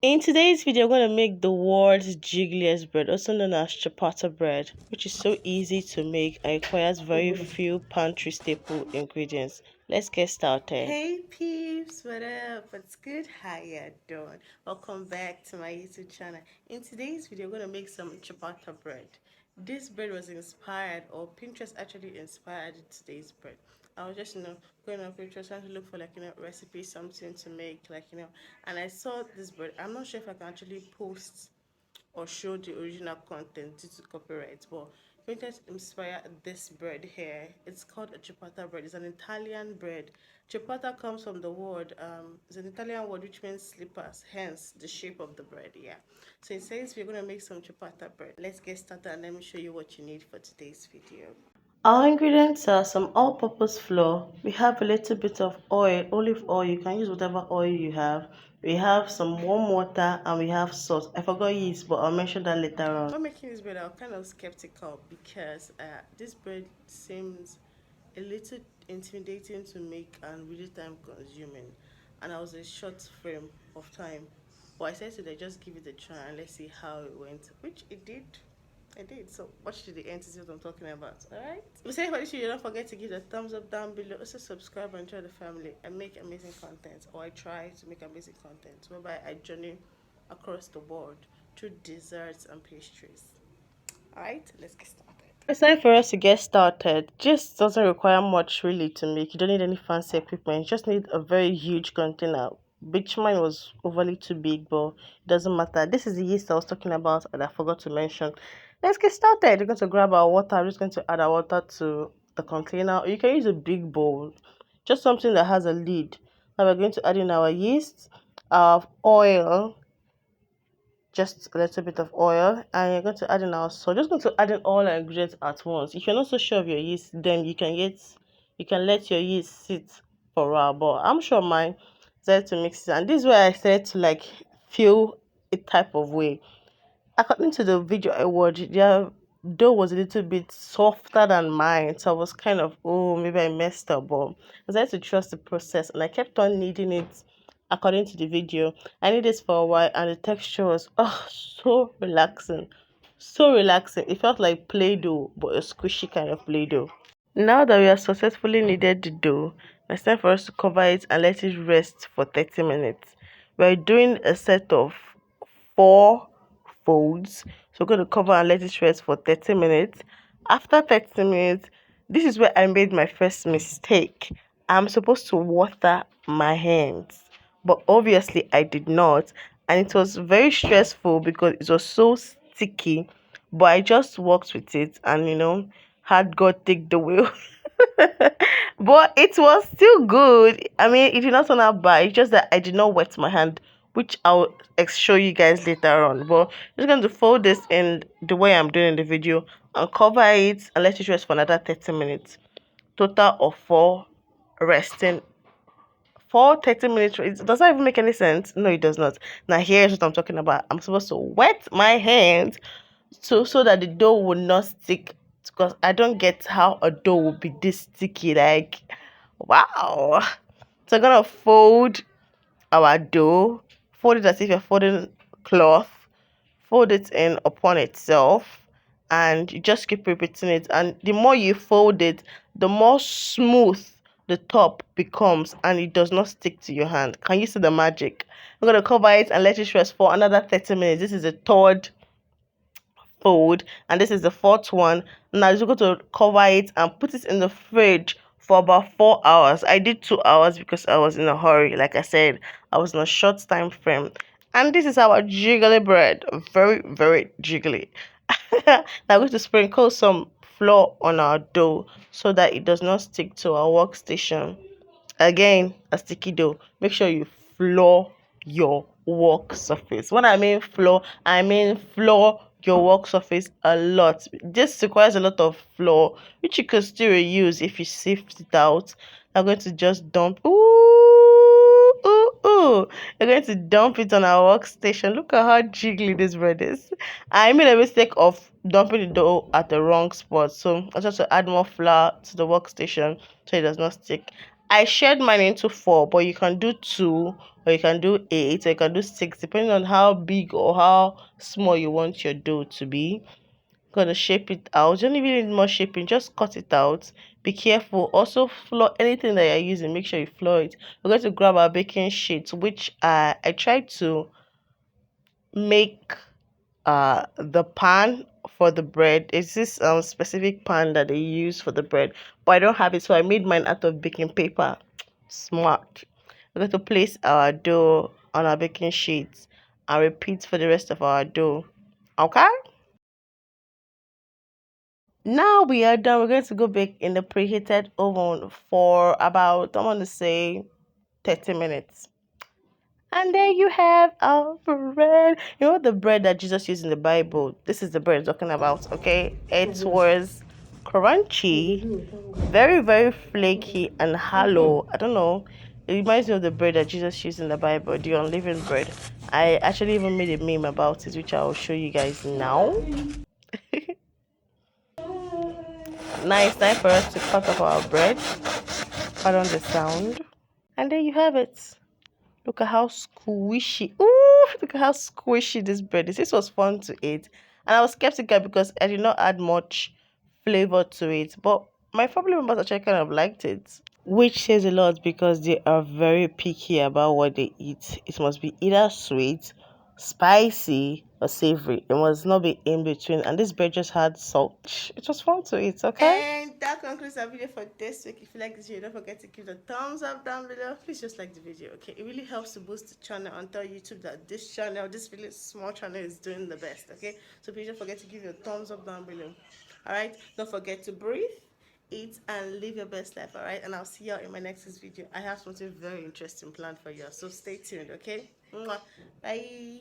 In today's video, I'm going to make the world's jiggliest bread, also known as ciabatta bread, which is so easy to make and requires very few pantry staple ingredients. Let's get started. Hey peeps, what up? What's good? How ya doing? Welcome back to my YouTube channel. In today's video, we're gonna make some ciabatta bread. This bread was inspired, or Pinterest actually inspired today's bread. I was just going on Pinterest trying to look for recipe, something to make and I saw this bread. I'm not sure if I can actually post or show the original content due to copyright, but Pinterest inspired this bread here. It's called a ciabatta bread. It's an Italian bread. Ciabatta comes from the word, it's an Italian word which means slippers, hence the shape of the bread, yeah. So it says we're going to make some ciabatta bread. Let's get started and let me show you what you need for today's video. Our ingredients are some all-purpose flour. We have a little bit of oil, olive oil. You can use whatever oil you have. We have some warm water and we have salt. I forgot yeast, but I'll mention that later on. When making this bread, I was kind of skeptical because this bread seems a little intimidating to make and really time consuming, and I was a short frame of time, but I said to just give it a try and let's see how it went, which it did. I did. So watch to the end to see what I'm talking about. Alright, if you for this video, don't forget to give the thumbs up down below, also subscribe and join the family. I make amazing content, or I try to make amazing content whereby I journey across the world through desserts and pastries. Alright, let's get started. It's time for us to get started. Just doesn't require much really to make. You don't need any fancy equipment. You just need a very huge container. Which mine was overly too big, but it doesn't matter. This is the yeast I was talking about and I forgot to mention. Let's get started. We're going to grab our water. I'm just going to add our water to the container. Or you can use a big bowl. Just something that has a lid. Now we're going to add in our yeast, our oil, just a little bit of oil, and you're going to add in our salt. Just going to add in all our ingredients at once. If you're not so sure of your yeast, then you can let your yeast sit for a while, but I'm sure mine decided to mix it, and this is where I started to feel a type of way. According to the video I watched, their dough was a little bit softer than mine, so I was kind of, oh, maybe I messed up, but I decided to trust the process and I kept on kneading it according to the video. I did this for a while and the texture was so relaxing. So relaxing. It felt like Play-Doh, but a squishy kind of Play-Doh. Now that we have successfully kneaded the dough, it's time for us to cover it and let it rest for 30 minutes. We're doing a set of 4 folds. So we're going to cover and let it rest for 30 minutes. After 30 minutes, this is where I made my first mistake. I'm supposed to water my hands, but obviously I did not. And it was very stressful because it was so sticky. But I just worked with it and, had God take the wheel. But it was still good. I mean, it did not turn out bad. It's just that I did not wet my hand, which I'll show you guys later on. But I'm just going to fold this in the way I'm doing in the video and cover it and let it rest for another 30 minutes. Total of 4 resting. 4 30 minutes. It does not even make any sense. No, it does not. Now here's what I'm talking about. I'm supposed to wet my hands so that the dough will not stick, because I don't get how a dough will be this sticky. Like, wow. So I'm gonna fold our dough, fold it as if you're folding cloth, fold it in upon itself, and you just keep repeating it. And the more you fold it, the more smooth the top becomes and it does not stick to your hand. Can you see the magic? I'm gonna cover it and let it rest for another 30 minutes. This is the third fold and this is the fourth one. Now I'm just going to cover it and put it in the fridge for about 4 hours. I did 2 hours because I was in a hurry. Like I said, I was in a short time frame. And this is our jiggly bread. Very, very jiggly. Now I'm going to sprinkle some flour on our dough so that it does not stick to our workstation. Again, a sticky dough. Make sure you floor your work surface. When I mean floor, I mean floor your work surface a lot. This requires a lot of flour, which you can still reuse if you sift it out. I'm going to just dump. Ooh. You're going to dump it on our workstation. Look at how jiggly this bread is. I made a mistake of dumping the dough at the wrong spot. So I just have to add more flour to the workstation so it does not stick. I shared mine into four, but you can do two, or you can do eight, or you can do six, depending on how big or how small you want your dough to be. Gonna shape it out. You don't even need more shaping, just cut it out. Be careful. Also flour anything that you're using, make sure you flour it. We're going to grab our baking sheet, which I tried to make the pan for the bread. It's this specific pan that they use for the bread, but I don't have it, so I made mine out of baking paper. Smart. We're going to place our dough on our baking sheet and repeat for the rest of our dough. Okay, now we are done. We're going to go bake in the preheated oven for about, I want to say, 30 minutes. And there you have our bread. You know the bread that Jesus used in the Bible? This is the bread I'm talking about, okay? It was crunchy, very, very flaky and hollow. I don't know. It reminds me of the bread that Jesus used in the Bible, the unleavened bread. I actually even made a meme about it, which I will show you guys now. Now it's time for us to cut up our bread. Pardon the sound. And there you have it. Look at how squishy. Ooh, look at how squishy this bread is. This was fun to eat. And I was skeptical because I did not add much flavor to it. But my family members actually kind of liked it. Which says a lot because they are very picky about what they eat. It must be either sweet, spicy, or savory. It must not be in between. And this bread just had salt. It was fun to eat, okay? And that concludes our video for this week. If you like this video, don't forget to give the thumbs up down below. Please just like the video, okay? It really helps to boost the channel and tell YouTube that this channel, this really small channel, is doing the best, okay? So please don't forget to give your thumbs up down below. Alright? Don't forget to breathe, eat, and live your best life, alright? And I'll see y'all in my next video. I have something very interesting planned for you, so stay tuned, okay? Mwah. Bye.